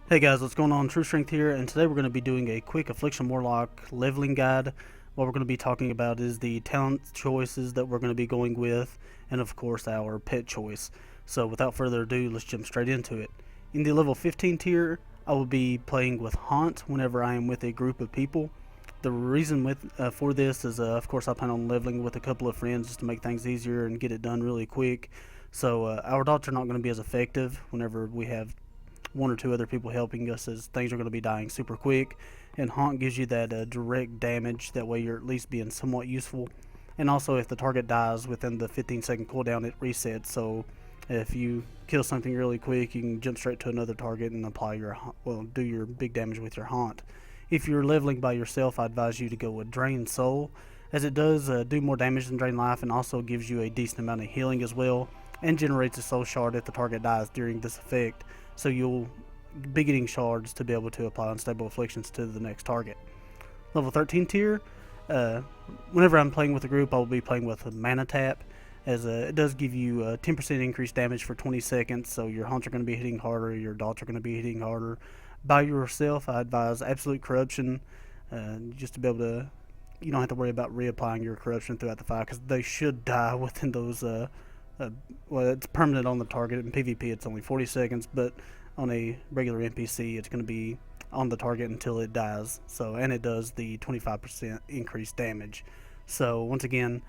Hey guys, what's going on? True Strength here, and today we're going to be doing a quick Affliction Warlock Leveling guide. What we're going to be talking about is the talent choices that we're going to be going with, and of course our pet choice. So without further ado, let's jump straight into it. In the level 15 tier, I will be playing with Haunt whenever I am with a group of people. The reason for this is, of course, I plan on leveling with a couple of friends just to make things easier and get it done really quick. So our dots are not going to be as effective whenever we have one or two other people helping us, as things are going to be dying super quick. And Haunt gives you that direct damage, that way you're at least being somewhat useful. And also, if the target dies within the 15-second cooldown, it resets. So if you kill something really quick, you can jump straight to another target and apply do your big damage with your Haunt. If you're leveling by yourself, I advise you to go with Drain Soul, as it does do more damage than Drain Life, and also gives you a decent amount of healing as well, and generates a soul shard if the target dies during this effect, so you'll be getting shards to be able to apply unstable afflictions to the next target. Level 13 tier, uh, whenever I'm playing with a group, I will be playing with a Mana Tap, as it does give you 10% increased damage for 20 seconds, so your Haunts are going to be hitting harder, your Dots are going to be hitting harder. By yourself, I advise Absolute Corruption, just to be able to, you don't have to worry about reapplying your corruption throughout the fight, because they should die within those well, it's permanent on the target. In PvP, it's only 40 seconds, but on a regular NPC, it's going to be on the target until it dies. So, and it does the 25% increased damage. So, once again,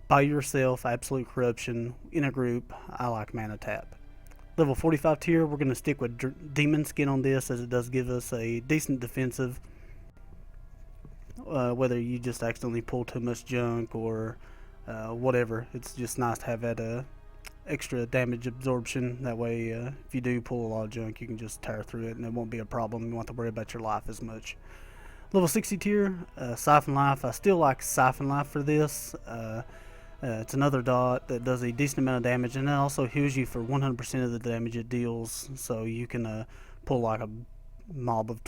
by yourself, Absolute Corruption. In a group, I like Mana Tap. Level 45 tier, we're going to stick with Demon Skin on this, as it does give us a decent defensive. Whether you just accidentally pull too much junk or whatever, it's just nice to have that extra damage absorption. That way, if you do pull a lot of junk, you can just tear through it and it won't be a problem. You won't have to worry about your life as much. Level 60 tier, Siphon Life. I still like Siphon Life for this. It's another dot that does a decent amount of damage, and it also heals you for 100% of the damage it deals. So you can pull like a mob of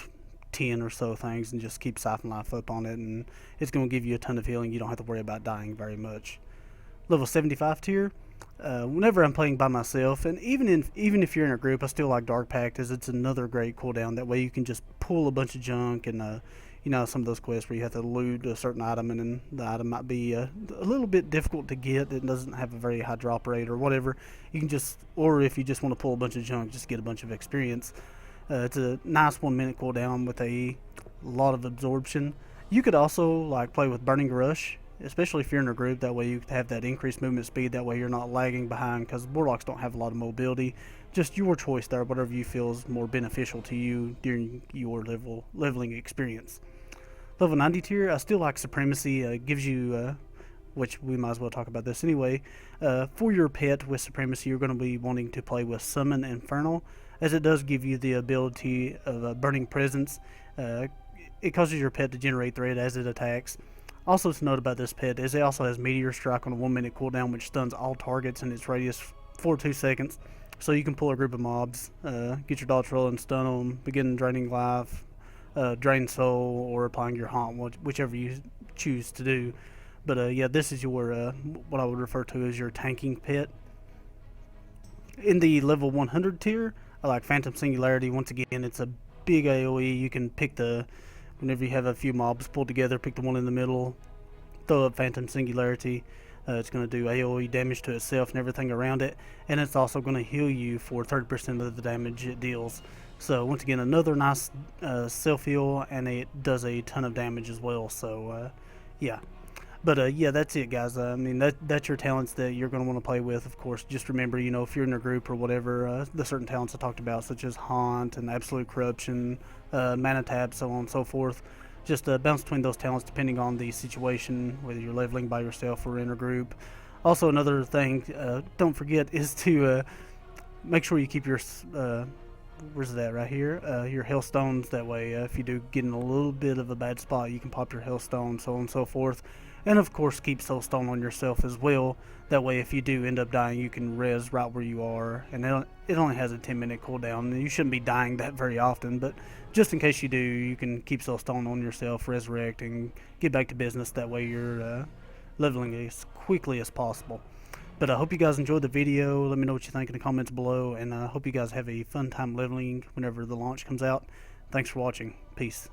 10 or so things and just keep Siphon Life up on it, and it's going to give you a ton of healing. You don't have to worry about dying very much. Level 75 tier, whenever I'm playing by myself, and even if you're in a group, I still like Dark Pact, as it's another great cooldown. That way you can just pull a bunch of junk, and some of those quests where you have to loot a certain item, and then the item might be a little bit difficult to get. It doesn't have a very high drop rate or whatever. You can just, or if you just want to pull a bunch of junk, just get a bunch of experience. It's a nice 1 minute cooldown with a lot of absorption. You could also like play with Burning Rush, especially if you're in a group. That way you have that increased movement speed. That way you're not lagging behind, because Warlocks don't have a lot of mobility. Just your choice there, whatever you feel is more beneficial to you during your leveling experience. Level 90 tier, I still like Supremacy. Gives you, which we might as well talk about this anyway. For your pet with Supremacy, you're going to be wanting to play with Summon Infernal, as it does give you the ability of Burning Presence. It causes your pet to generate threat as it attacks. Also to note about this pet is it also has Meteor Strike on a 1 minute cooldown, which stuns all targets in its radius for 2 seconds. So you can pull a group of mobs, get your dots rolling, stun them, begin draining life, drain soul, or applying your haunt, whichever you choose to do. But yeah, this is your what I would refer to as your tanking pet. In the level 100 tier, I like Phantom Singularity. Once again, it's a big AoE. You can pick whenever you have a few mobs pulled together, pick the one in the middle, throw up Phantom Singularity. It's going to do AoE damage to itself and everything around it, and it's also going to heal you for 30% of the damage it deals. So once again, another nice self heal, and it does a ton of damage as well. So yeah. But yeah, that's it, guys. I mean, that's your talents that you're going to want to play with. Of course, just remember, if you're in a group or whatever, the certain talents I talked about, such as Haunt and Absolute Corruption, Mana Tap, so on and so forth. Just bounce between those talents depending on the situation, whether you're leveling by yourself or in a group. Also, another thing, don't forget, is to make sure you keep your where's that, right here, your health stones. That way, if you do get in a little bit of a bad spot, you can pop your health stone, so on and so forth. And of course, keep soul stone on yourself as well. That way, if you do end up dying, you can res right where you are, and it only has a 10-minute cooldown. You shouldn't be dying that very often, but just in case you do, you can keep soul stone on yourself, resurrect, and get back to business. That way, you're leveling as quickly as possible. But I hope you guys enjoyed the video. Let me know what you think in the comments below, and I hope you guys have a fun time leveling whenever the launch comes out. Thanks for watching. Peace.